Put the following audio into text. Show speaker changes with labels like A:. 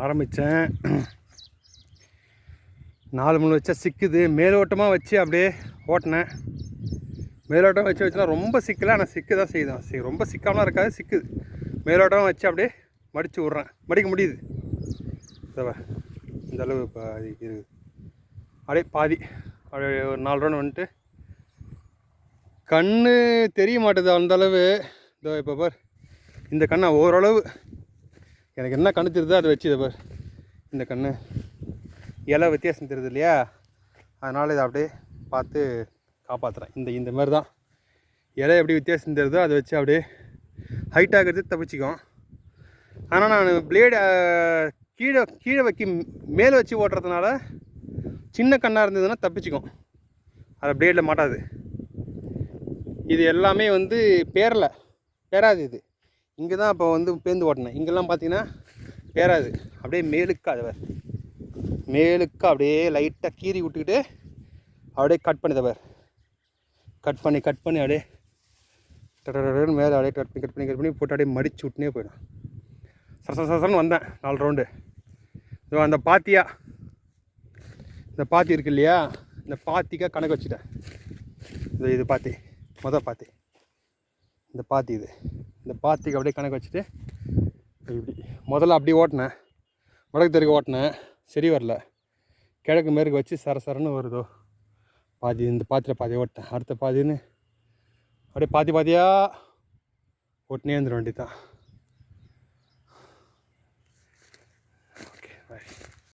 A: ஆரம்பித்தேன். 4 முள் வச்சா சிக்குது. மேலோட்டமாக வச்சு அப்படியே ஓட்டினேன். மேலோட்டம் வச்சுனா ரொம்ப சிக்கல, ஆனால் சிக்கு தான் செய்யுதான். ரொம்ப சிக்காமலாம் இருக்காது, சிக்குது. மேலோட்டம் வச்சு அப்படியே மடித்து விட்றேன். மடிக்க முடியுது. இந்த அளவு இப்போ இருக்குது. அப்படியே பாதி அப்படியே ஒரு 4 ரவுண்ட் வந்துட்டு கண் தெரிய மாட்டுது அந்தளவு. இதோ இப்போ பார், இந்த கண்ணை ஓரளவு எனக்கு என்ன கண்ணு தெரியுதோ அதை வச்சு இதை பார். இந்த கண் இலை வித்தியாசம் தெரியுது இல்லையா, அதனால் இதை அப்படியே பார்த்து காப்பாற்றுறேன். இந்த மாதிரி தான் இலை எப்படி வித்தியாசம் தெரியுதோ அதை வச்சு அப்படியே ஹைட் ஆகிறது தப்பிச்சிக்கும். ஆனால் நான் பிளேடு கீழே வைக்க மேலே வச்சு ஓட்டுறதுனால சின்ன கண்ணாக இருந்ததுன்னா தப்பிச்சிக்கும், அதை பிளேடில் மாட்டாது. இது எல்லாமே வந்து பேராது. இது இங்கே தான் இப்போ வந்து பேர்ந்து ஓட்டினேன். இங்கெல்லாம் பார்த்தீங்கன்னா பேராது. அப்படியே மேலுக்கா அதை மேலுக்கு அப்படியே லைட்டாக கீறி விட்டுக்கிட்டு அப்படியே கட் பண்ணிதவர் கட் பண்ணி அப்படியே மேலே அப்படியே கட் பண்ணி போட்டு அப்படியே மடிச்சு விட்டுனே போயிடும். சரசரன்னு வந்தேன் 4 ரவுண்டு. இதோ அந்த இந்த பாத்தி இருக்கு இல்லையா, இந்த பாத்திக்காக கணக்கு வச்சுட்டேன். இது பாத்தி பாத்தி, இந்த பாத்தி இந்த பாத்திக்கு அப்படியே கணக்கு வச்சுட்டு இப்படி முதல்ல அப்படியே ஓட்டினேன். வடக்கு தெற்கு ஓட்டினேன், சரி வரல. கிழக்கு மேற்கு வச்சு சரசரன்னு வருதோ பாதி. இந்த பாத்தியில் பாதி ஓட்டினேன். அடுத்த பாதின்னு அப்படியே பாதியாக ஓட்டினே இருந்துட வேண்டியது தான்.